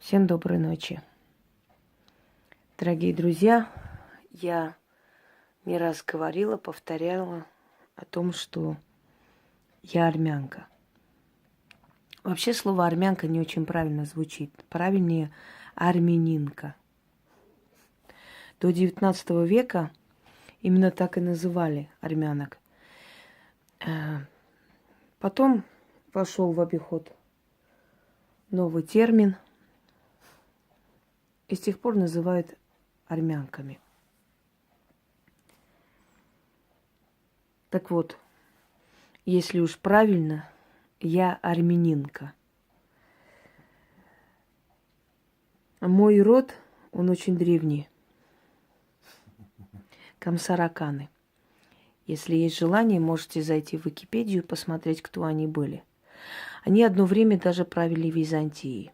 Всем доброй ночи. Дорогие друзья, я не раз говорила, повторяла о том, что я армянка. Вообще слово армянка не очень правильно звучит. Правильнее армянинка. До XIX века именно так и называли армянок. Потом вошел в обиход новый термин, и с тех пор называют армянками. Так вот, если уж правильно, я армянинка. Мой род, он очень древний. Камсараканы. Если есть желание, можете зайти в Википедию и посмотреть, кто они были. Они одно время даже правили Византией.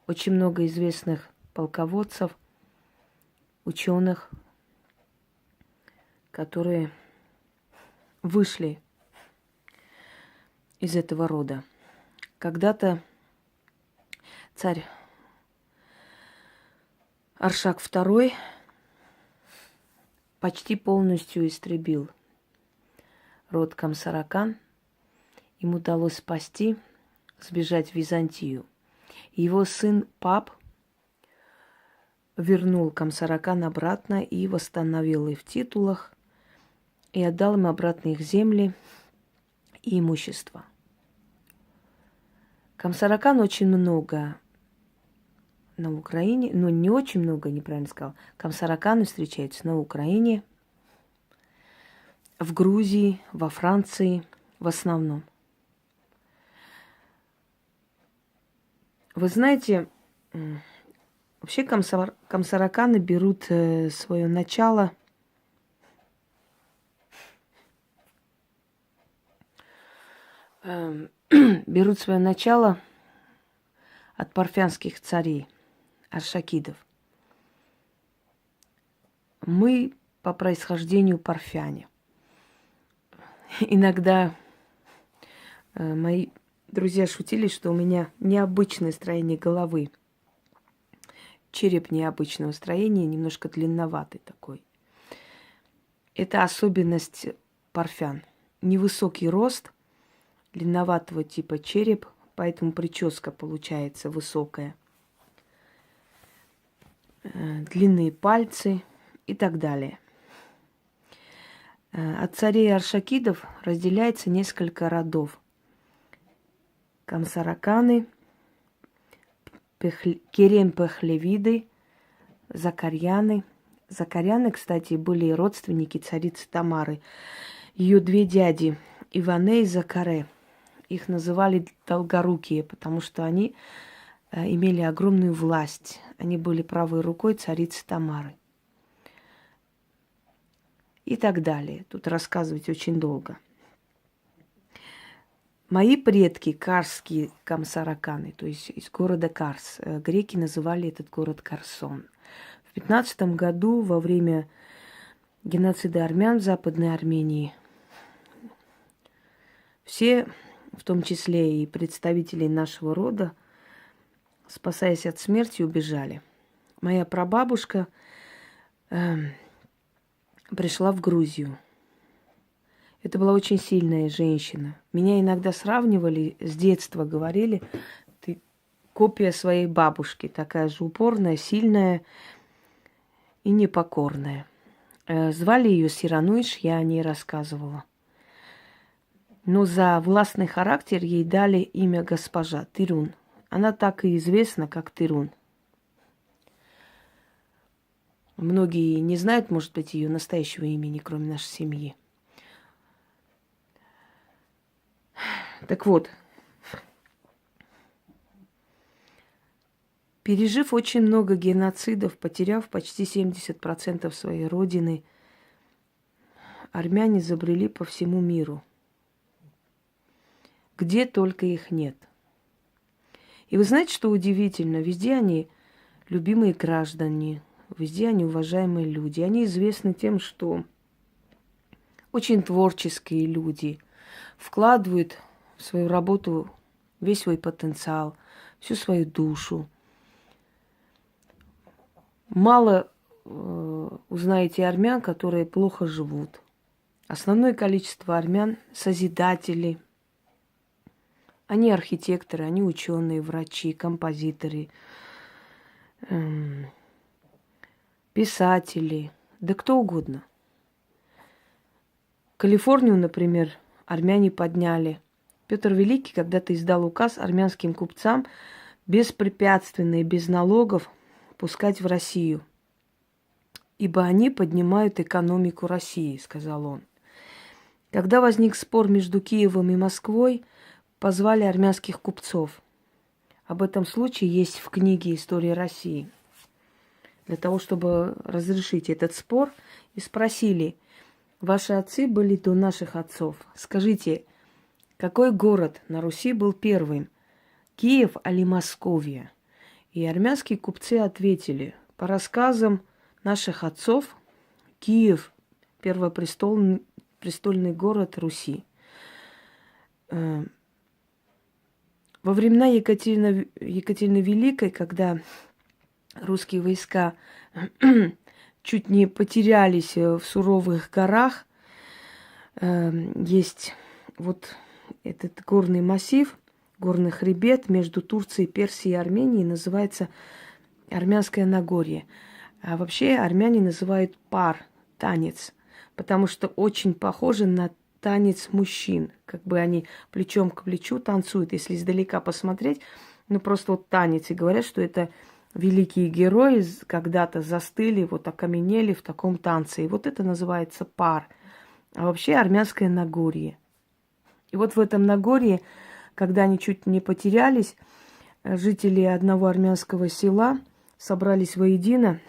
Очень много известных полководцев, ученых, которые вышли из этого рода. Когда-то царь Аршак II почти полностью истребил род Камсаракан. Им удалось спасти, сбежать в Византию. Его сын Пап вернул Камсаракан обратно и восстановил их в титулах, и отдал им обратно их земли и имущество. Камсаракан очень много на Украине, но не очень много, неправильно сказал. Камсараканы встречаются на Украине, в Грузии, во Франции в основном. Вы знаете, вообще камсараканы берут свое начало от парфянских царей, аршакидов. Мы по происхождению парфяне. Иногда мои друзья шутили, что у меня необычное строение головы. Череп необычного строения, немножко длинноватый такой. Это особенность парфян. Невысокий рост, длинноватого типа череп, поэтому прическа получается высокая. Длинные пальцы и так далее. От царей аршакидов разделяется несколько родов. Камсараканы, Керем-Пехлевиды, Закарьяны. Закарьяны, кстати, были родственники царицы Тамары. Ее две дяди, Иване и Закаре. Их называли долгорукие, потому что они имели огромную власть. Они были правой рукой царицы Тамары. И так далее. Тут рассказывать очень долго. Мои предки карские камсараканы, то есть из города Карс. Греки называли этот город Карсон. В 15 году, во время геноцида армян в Западной Армении, все, в том числе и представители нашего рода, спасаясь от смерти, убежали. Моя прабабушка пришла в Грузию. Это была очень сильная женщина. Меня иногда сравнивали, с детства говорили, ты копия своей бабушки, такая же упорная, сильная и непокорная. Звали ее Сирануиш, я о ней рассказывала. Но за властный характер ей дали имя госпожа Тирун. Она так и известна, как Тирун. Многие не знают, может быть, ее настоящего имени, кроме нашей семьи. Так вот, пережив очень много геноцидов, потеряв почти 70% своей родины, армяне забрели по всему миру. Где только их нет. И вы знаете, что удивительно? Везде они любимые граждане, везде они уважаемые люди. Они известны тем, что очень творческие люди, вкладывают в свою работу весь свой потенциал, всю свою душу. Мало узнаете армян, которые плохо живут. Основное количество армян – созидатели. Они архитекторы, они ученые, врачи, композиторы, писатели, да кто угодно. Калифорнию, например, армяне подняли. Петр Великий когда-то издал указ армянским купцам беспрепятственно и без налогов пускать в Россию. «Ибо они поднимают экономику России», — сказал он. Когда возник спор между Киевом и Москвой, позвали армянских купцов. Об этом случае есть в книге «История России». Для того, чтобы разрешить этот спор, и спросили: ваши отцы были до наших отцов. Скажите, какой город на Руси был первым? Киев или Московия? И армянские купцы ответили: по рассказам наших отцов, Киев – первопрестольный город Руси. Во времена Екатерины Великой, когда русские войска чуть не потерялись в суровых горах, есть вот этот горный массив, горный хребет между Турцией, Персией и Арменией, называется Армянское Нагорье. А вообще армяне называют пар, танец, потому что очень похоже на танец мужчин. Как бы они плечом к плечу танцуют. Если издалека посмотреть, ну просто вот танец. И говорят, что это великие герои когда-то застыли, вот окаменели в таком танце. И вот это называется пар. А вообще Армянское Нагорье. И вот в этом Нагорье, когда они чуть не потерялись, жители одного армянского села собрались воедино,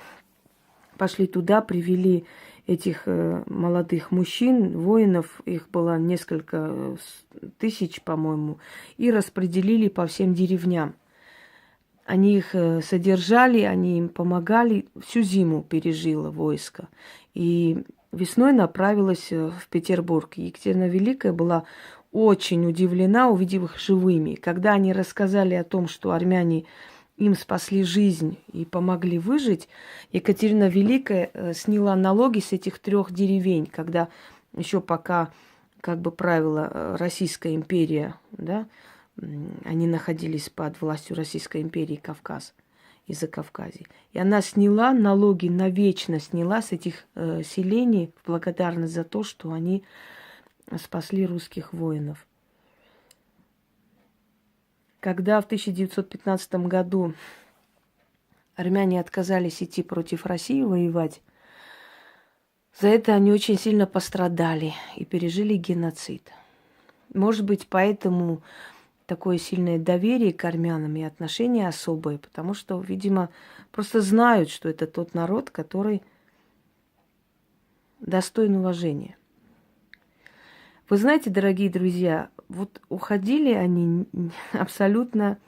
пошли туда, привели этих молодых мужчин, воинов, их было несколько тысяч, по-моему, и распределили по всем деревням. Они их содержали, они им помогали, всю зиму пережило войско. И весной направилась в Петербург. Екатерина Великая была очень удивлена, увидев их живыми. Когда они рассказали о том, что армяне им спасли жизнь и помогли выжить, Екатерина Великая сняла налоги с этих 3 деревень, когда еще пока как бы правила Российская империя, да, они находились под властью Российской империи Кавказ и Закавказья. И она сняла налоги, навечно сняла с этих селений в благодарность за то, что они спасли русских воинов. Когда в 1915 году армяне отказались идти против России воевать, за это они очень сильно пострадали и пережили геноцид. Может быть, поэтому такое сильное доверие к армянам и отношения особые, потому что, видимо, просто знают, что это тот народ, который достоин уважения. Вы знаете, дорогие друзья, вот уходили они абсолютно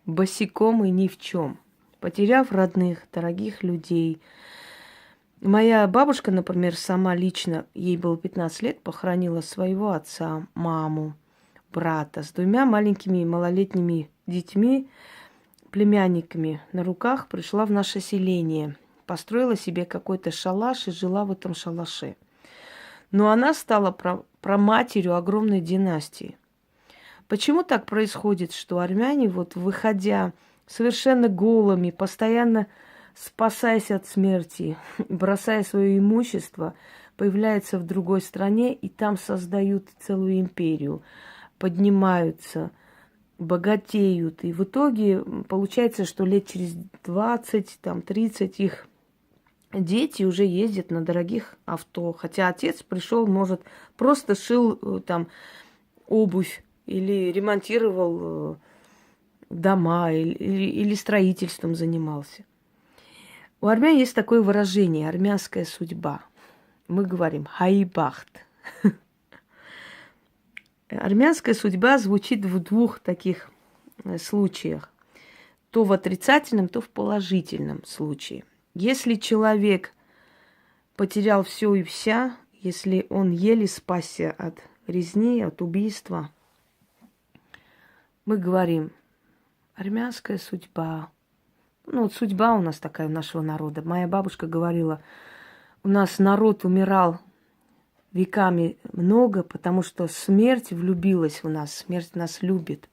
босиком и ни в чем, потеряв родных, дорогих людей. Моя бабушка, например, сама лично, ей было 15 лет, похоронила своего отца, маму, брата с 2 маленькими малолетними детьми, племянниками на руках, пришла в наше селение, построила себе какой-то шалаш и жила в этом шалаше. Но она стала праматерью огромной династии. Почему так происходит, что армяне, вот выходя совершенно голыми, постоянно спасаясь от смерти, бросая свое имущество, появляются в другой стране и там создают целую империю, поднимаются, богатеют. И в итоге получается, что лет через 20, 30 их дети уже ездят на дорогих авто. Хотя отец пришел, может, просто шил там обувь или ремонтировал дома, или строительством занимался. У армян есть такое выражение «армянская судьба». Мы говорим «хайбахт». Армянская судьба звучит в 2 таких случаях. То в отрицательном, то в положительном случае. Если человек потерял все и вся, если он еле спасся от резни, от убийства, мы говорим Армянская судьба. Ну, вот судьба у нас такая, у нашего народа. Моя бабушка говорила, у нас народ умирал веками много, потому что смерть влюбилась в нас, смерть нас любит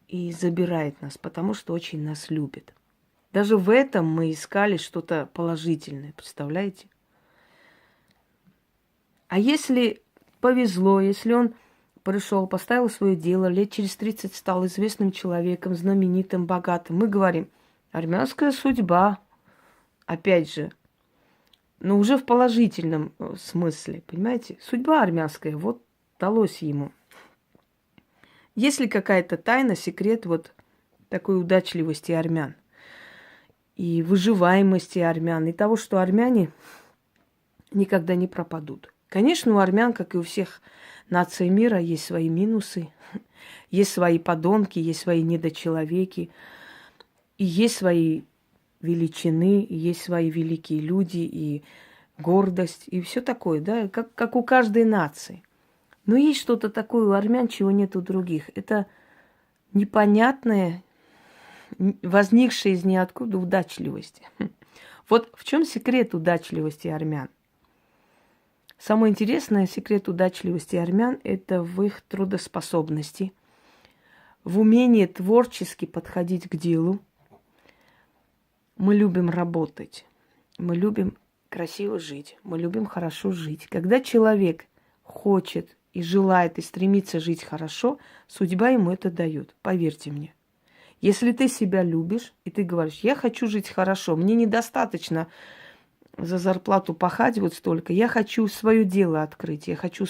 и забирает нас, потому что очень нас любит. Даже в этом мы искали что-то положительное, представляете? А если повезло, если он пришел, поставил свое дело, лет через 30 стал известным человеком, знаменитым, богатым, мы говорим, армянская судьба, опять же, но уже в положительном смысле, понимаете? Судьба армянская, вот далось ему. Есть ли какая-то тайна, секрет вот такой удачливости армян? И выживаемости армян, и того, что армяне никогда не пропадут. Конечно, у армян, как и у всех наций мира, есть свои минусы, есть свои подонки, есть свои недочеловеки, и есть свои величины, и есть свои великие люди, и гордость, и все такое, да, как у каждой нации. Но есть что-то такое у армян, чего нет у других. Это непонятное, возникшая из ниоткуда удачливость. Вот в чем секрет удачливости армян? Самое интересное, секрет удачливости армян – это в их трудоспособности, в умении творчески подходить к делу. Мы любим работать, мы любим красиво жить, мы любим хорошо жить. Когда человек хочет и желает, и стремится жить хорошо, судьба ему это дает, поверьте мне. Если ты себя любишь, и ты говоришь, я хочу жить хорошо, мне недостаточно за зарплату пахать вот столько, я хочу свое дело открыть, я хочу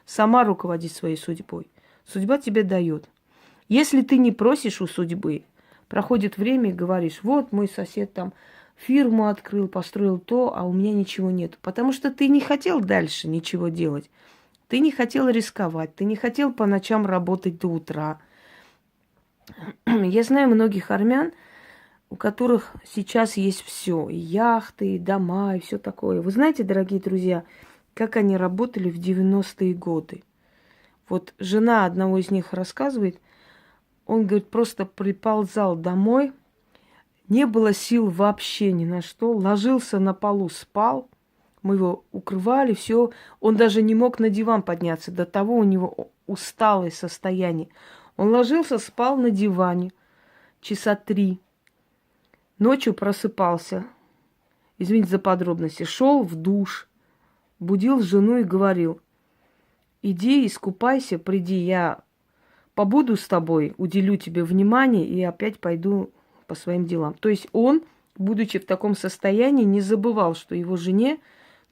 сама руководить своей судьбой. Судьба тебе дает. Если ты не просишь у судьбы, проходит время и говоришь, вот мой сосед там фирму открыл, построил то, а у меня ничего нет. Потому что ты не хотел дальше ничего делать. Ты не хотел рисковать, ты не хотел по ночам работать до утра. Я знаю многих армян, у которых сейчас есть все, и яхты, и дома, и все такое. Вы знаете, дорогие друзья, как они работали в 90-е годы? Вот жена одного из них рассказывает, он, говорит, просто приползал домой, не было сил вообще ни на что, ложился на полу, спал, мы его укрывали, все, он даже не мог на диван подняться, до того у него усталое состояние. Он ложился, спал на диване часа 3. Ночью просыпался, извините за подробности, шел в душ, будил жену и говорил, иди искупайся, приди, я побуду с тобой, уделю тебе внимание и опять пойду по своим делам. То есть он, будучи в таком состоянии, не забывал, что его жене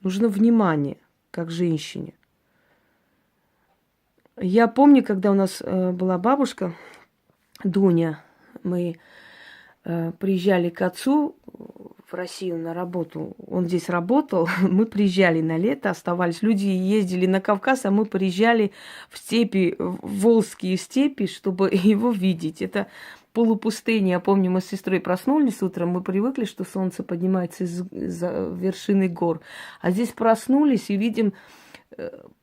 нужно внимание, как женщине. Я помню, когда у нас была бабушка Дуня, мы приезжали к отцу в Россию на работу. Он здесь работал. Мы приезжали на лето, оставались. Люди ездили на Кавказ, а мы приезжали в степи, в волжские степи, чтобы его видеть. Это полупустыня. Я помню, мы с сестрой проснулись утром, мы привыкли, что солнце поднимается из-за вершины гор. А здесь проснулись и видим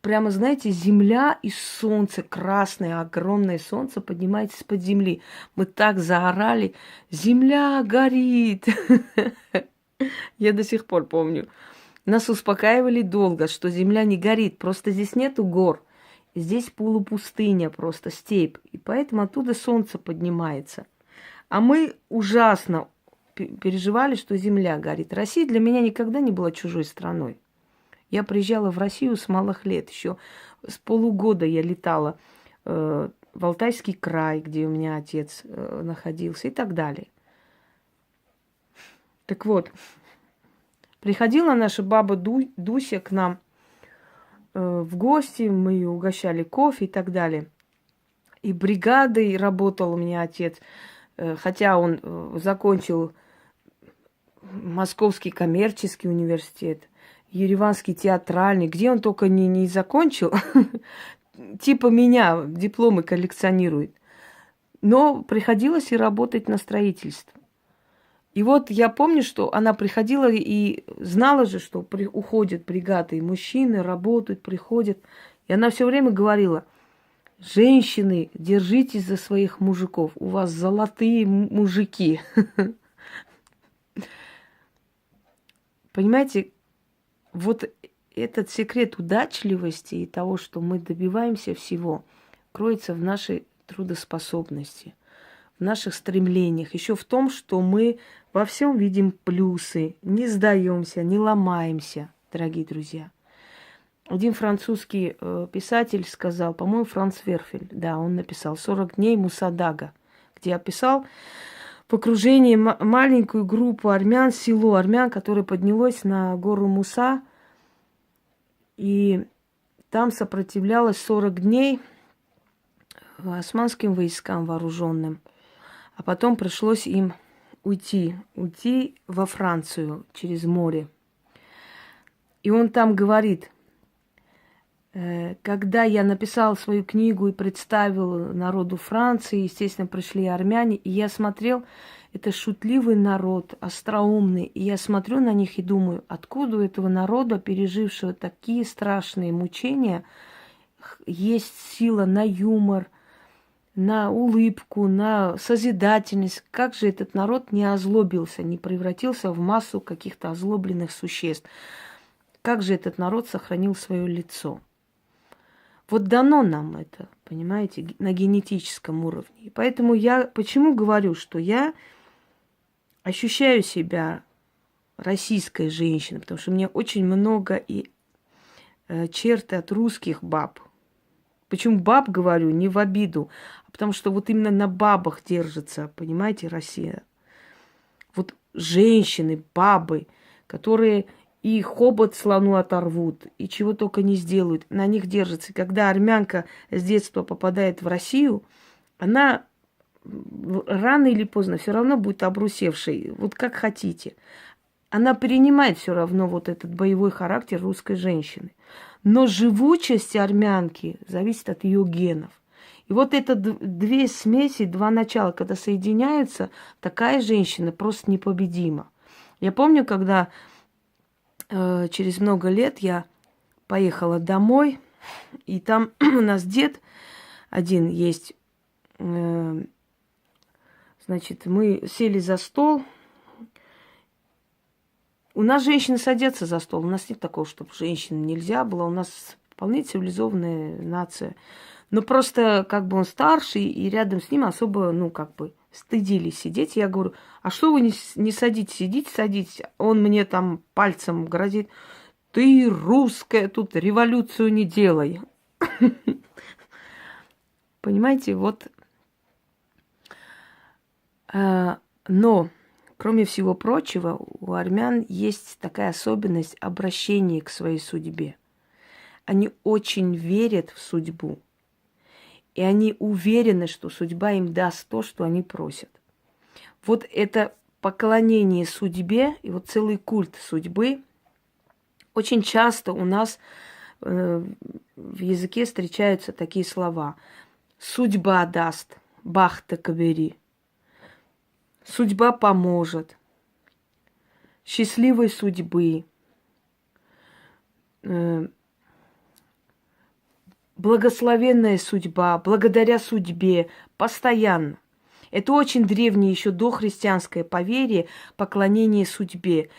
прямо, знаете, земля и солнце, красное, огромное солнце поднимается из-под земли. Мы так заорали, земля горит. Я до сих пор помню. Нас успокаивали долго, что земля не горит, просто здесь нету гор. Здесь полупустыня, просто степь. И поэтому оттуда солнце поднимается. А мы ужасно переживали, что земля горит. Россия для меня никогда не была чужой страной. Я приезжала в Россию с малых лет, еще с полугода я летала в Алтайский край, где у меня отец находился и так далее. Так вот, приходила наша баба Дуся к нам в гости, мы ее угощали кофе и так далее. И бригадой работал у меня отец, хотя он закончил Московский коммерческий университет, Ереванский театральный, где он только не закончил, типа меня, дипломы коллекционирует. Но приходилось и работать на строительство. И вот я помню, что она приходила и знала же, что уходят бригады, и мужчины работают, приходят. И она все время говорила, Женщины, держитесь за своих мужиков. У вас золотые мужики. Понимаете, вот этот секрет удачливости и того, что мы добиваемся всего, кроется в нашей трудоспособности, в наших стремлениях, еще в том, что мы во всем видим плюсы, не сдаемся, не ломаемся, дорогие друзья. Один французский писатель сказал, по-моему, Франц Верфель, да, он написал «40 дней Мусадага», где описал в окружении маленькую группу армян, село армян, которое поднялось на гору Муса, и там сопротивлялось 40 дней османским войскам вооруженным. А потом пришлось им уйти во Францию через море. И он там говорит, когда я написал свою книгу и представил народу Франции, естественно, пришли армяне, и я смотрел, это шутливый народ, остроумный, и я смотрю на них и думаю, откуда у этого народа, пережившего такие страшные мучения, есть сила на юмор, на улыбку, на созидательность. Как же этот народ не озлобился, не превратился в массу каких-то озлобленных существ? Как же этот народ сохранил свое лицо? Вот дано нам это, понимаете, на генетическом уровне. И поэтому я почему говорю, что я ощущаю себя российской женщиной, потому что мне очень много и черты от русских баб. Почему баб говорю, не в обиду, а потому что вот именно на бабах держится, понимаете, Россия. Вот женщины, бабы, которые и хобот слону оторвут, и чего только не сделают, на них держится. Когда армянка с детства попадает в Россию, она рано или поздно все равно будет обрусевшей, вот как хотите. Она перенимает все равно вот этот боевой характер русской женщины. Но живучесть армянки зависит от ее генов. И вот это две смеси, два начала, когда соединяются, такая женщина просто непобедима. Я помню, когда через много лет я поехала домой, и там у нас дед один есть. Значит, мы сели за стол. У нас женщины садятся за стол. У нас нет такого, чтобы женщин нельзя было. У нас вполне цивилизованная нация. Но просто как бы он старший, и рядом с ним особо, стыдились сидеть. Я говорю, а что вы не садитесь? Сидите, садитесь. Он мне там пальцем грозит. Ты русская, тут революцию не делай. Понимаете, вот. Но, кроме всего прочего, у армян есть такая особенность обращения к своей судьбе. Они очень верят в судьбу. И они уверены, что судьба им даст то, что они просят. Вот это поклонение судьбе и вот целый культ судьбы очень часто у нас в языке встречаются такие слова. Судьба даст, бахта кабери. Судьба поможет. Счастливой судьбы. Благословенная судьба, благодаря судьбе, постоянно. Это очень древнее еще дохристианское поверье, поклонение судьбе.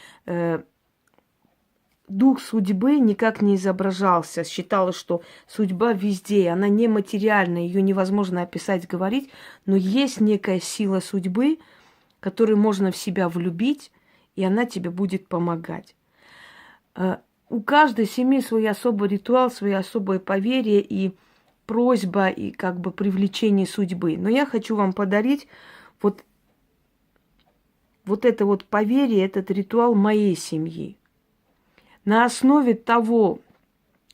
Дух судьбы никак не изображался. Считалось, что судьба везде, она нематериальна, ее невозможно описать, говорить, но есть некая сила судьбы, которую можно в себя влюбить, и она тебе будет помогать. У каждой семьи свой особый ритуал, свое особое поверье и просьба, и как бы привлечение судьбы. Но я хочу вам подарить вот это вот поверье, этот ритуал моей семьи. На основе того,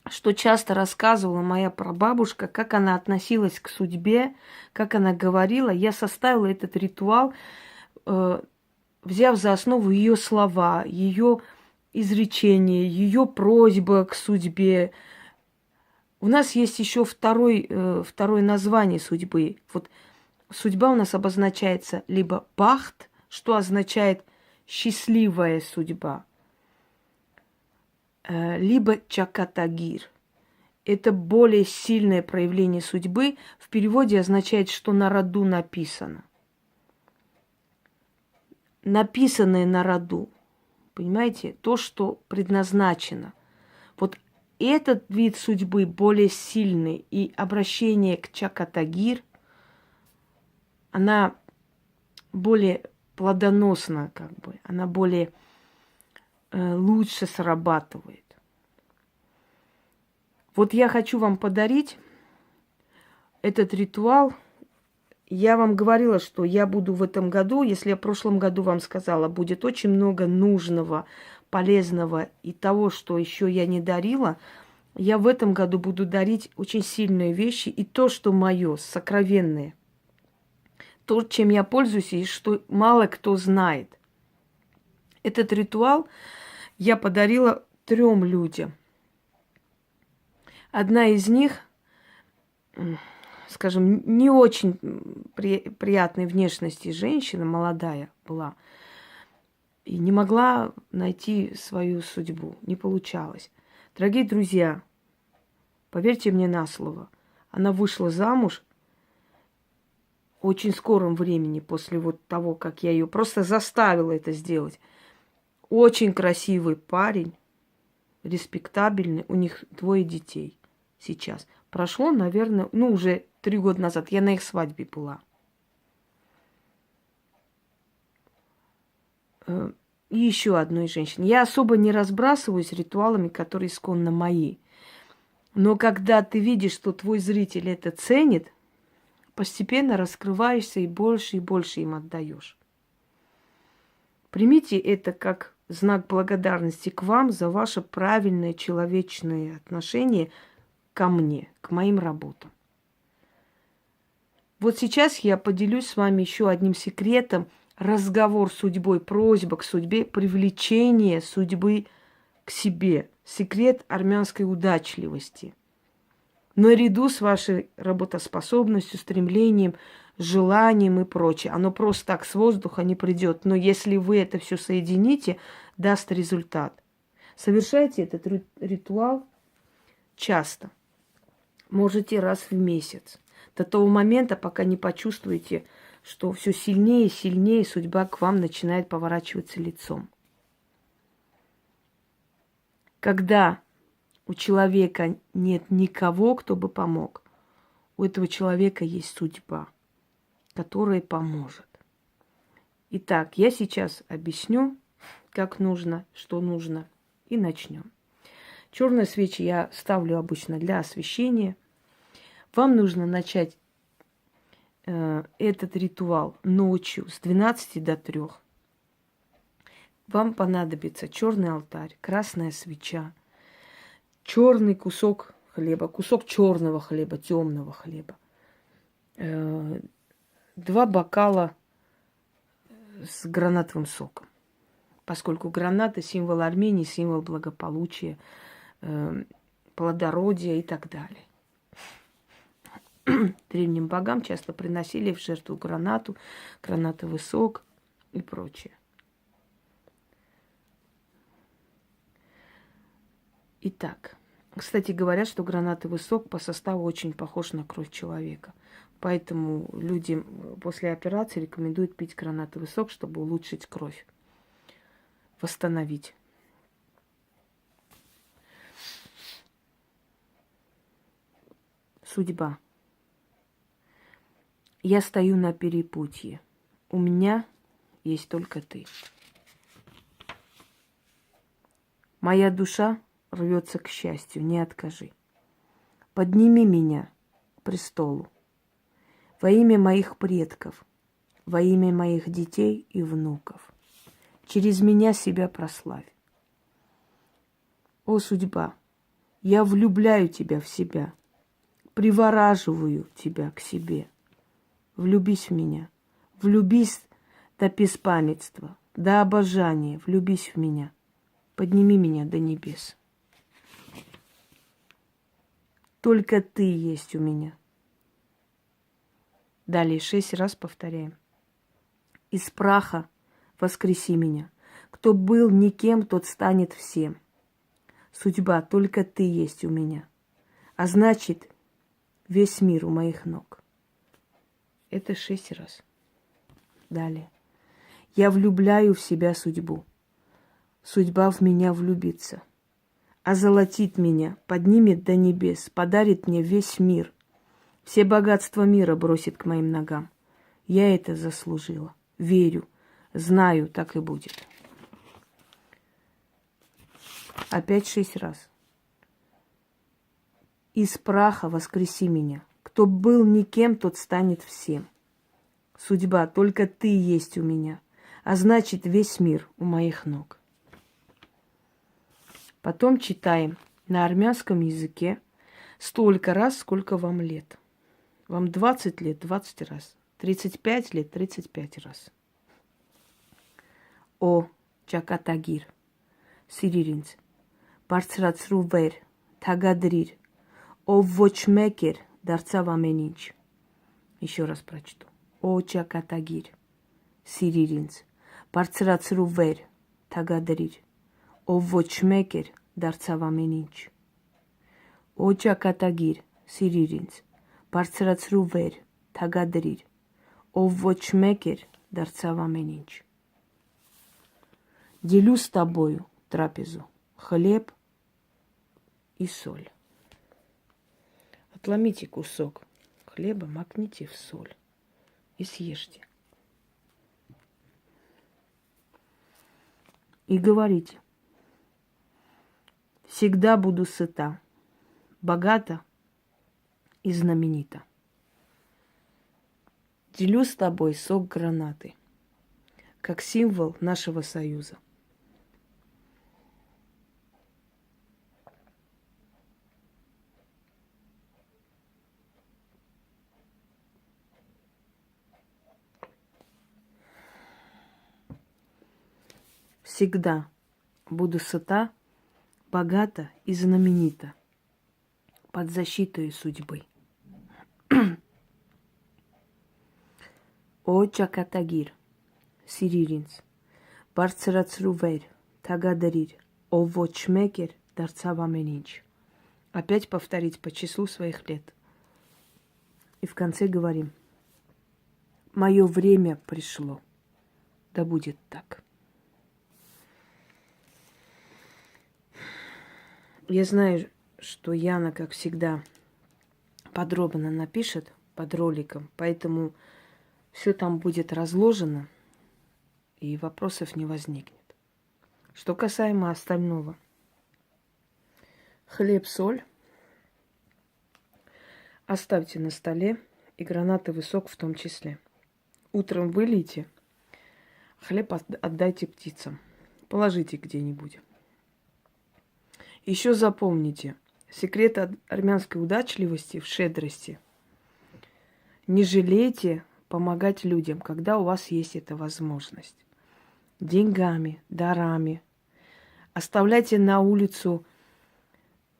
что часто рассказывала моя прабабушка, как она относилась к судьбе, как она говорила, я составила этот ритуал, взяв за основу ее слова, ее изречение, ее просьба к судьбе. У нас есть еще второе название судьбы. Вот судьба у нас обозначается либо бахт, что означает счастливая судьба, либо чакатагир. это более сильное проявление судьбы. В переводе означает, что на роду написано. Написанное на роду. Понимаете? То, что предназначено. Вот этот вид судьбы более сильный. И обращение к Чакатагир, она более плодоносна, как бы. Она более лучше срабатывает. Вот я хочу вам подарить этот ритуал. Я вам говорила, что я буду в этом году, если я в прошлом году вам сказала, будет очень много нужного, полезного и того, что еще я не дарила, я в этом году буду дарить очень сильные вещи и то, что мое, сокровенное. То, чем я пользуюсь и что мало кто знает. Этот ритуал я подарила 3 людям. Одна из них, скажем, не очень приятной внешности женщина, молодая была, и не могла найти свою судьбу, не получалось. Дорогие друзья, поверьте мне на слово, она вышла замуж в очень скором времени после вот того, как я ее просто заставила это сделать. Очень красивый парень, респектабельный, у них 2 детей сейчас. Прошло, наверное, уже 3 года назад. Я на их свадьбе была. И еще одной женщине. Я особо не разбрасываюсь ритуалами, которые исконно мои. Но когда ты видишь, что твой зритель это ценит, постепенно раскрываешься и больше им отдаешь. Примите это как знак благодарности к вам за ваше правильное человечное отношение ко мне, к моим работам. Вот сейчас я поделюсь с вами еще одним секретом. Разговор с судьбой, просьба к судьбе, привлечение судьбы к себе. Секрет армянской удачливости. Наряду с вашей работоспособностью, стремлением, желанием и прочее. Оно просто так с воздуха не придет. Но если вы это все соедините, даст результат. Совершайте этот ритуал часто. Можете раз в месяц. До того момента, пока не почувствуете, что все сильнее и сильнее судьба к вам начинает поворачиваться лицом. Когда у человека нет никого, кто бы помог, у этого человека есть судьба, которая поможет. Итак, я сейчас объясню, как нужно, что нужно, и начнем. Черные свечи я ставлю обычно для освещения. Вам нужно начать этот ритуал ночью с 12 до 3. Вам понадобится черный алтарь, красная свеча, черный кусок хлеба, кусок черного хлеба, темного хлеба, 2 бокала с гранатовым соком. Поскольку граната символ Армении, символ благополучия, плодородия и так далее. Древним богам часто приносили в жертву гранату, гранатовый сок и прочее. Итак, кстати, говорят, что гранатовый сок по составу очень похож на кровь человека. Поэтому людям после операции рекомендуют пить гранатовый сок, чтобы улучшить кровь, восстановить. Судьба. Я стою на перепутье. У меня есть только ты. Моя душа рвется к счастью, не откажи. Подними меня к престолу. Во имя моих предков, во имя моих детей и внуков. Через меня себя прославь. О, судьба, я влюбляю тебя в себя, привораживаю тебя к себе. Влюбись в меня, влюбись до беспамятства, до обожания, влюбись в меня. Подними меня до небес. Только ты есть у меня. Далее 6 раз повторяем. Из праха воскреси меня. Кто был никем, тот станет всем. Судьба, только ты есть у меня. А значит, весь мир у моих ног. Это 6 раз. Далее. Я влюбляю в себя судьбу. Судьба в меня влюбится. Озолотит меня, поднимет до небес, подарит мне весь мир. Все богатства мира бросит к моим ногам. Я это заслужила. Верю, знаю, так и будет. Опять 6 раз. Из праха воскреси меня. Кто был никем, тот станет всем. Судьба, только ты есть у меня. А значит, весь мир у моих ног. Потом читаем на армянском языке столько раз, сколько вам лет. Вам 20 лет, 20 раз. 35 лет, 35 раз. О, Чакатагир, Сириринц, Барцрацрու վեր, Թագադրիր, ով ոչ մեկ էր, դարձավ ամեն ինչ. Еще раз прочту. О, Чакатагир, Сириринց, Барцրацրու վեր, Թագադրիր, ով ոչ մեկ էր, դարձավ ամեն ինչ. О, Чакатагир, Сириринց, Барцրацրու վեր, Թագադրիր, ով ոչ մեկ էր, դարձավ ամեն ինչ. Делю с тобою трапезу, хлеб и соль. Отломите кусок хлеба, макните в соль и съешьте. И говорите: всегда буду сыта, богата и знаменита. Делю с тобой сок гранаты, как символ нашего союза. Всегда буду сыта, богата и знаменита под защитой судьбы. О, Чакатагир, Сириринց, Барцրацրու վեր, Թագադրիր, ով ոչ մեկ էր, դարձավ ամեն ինչ. Опять повторить по числу своих лет. И в конце говорим: мое время пришло. Да будет так. Я знаю, что Яна, как всегда, подробно напишет под роликом, поэтому все там будет разложено, и вопросов не возникнет. Что касаемо остального. Хлеб, соль оставьте на столе, и гранатовый сок в том числе. Утром вылейте, хлеб отдайте птицам, положите где-нибудь. Еще запомните, секрет армянской удачливости в щедрости. Не жалейте помогать людям, когда у вас есть эта возможность. Деньгами, дарами. Оставляйте на улицу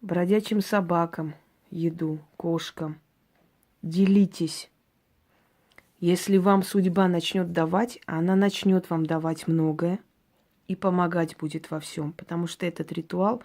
бродячим собакам еду, кошкам. Делитесь. Если вам судьба начнет давать, она начнет вам давать многое и помогать будет во всем, потому что этот ритуал,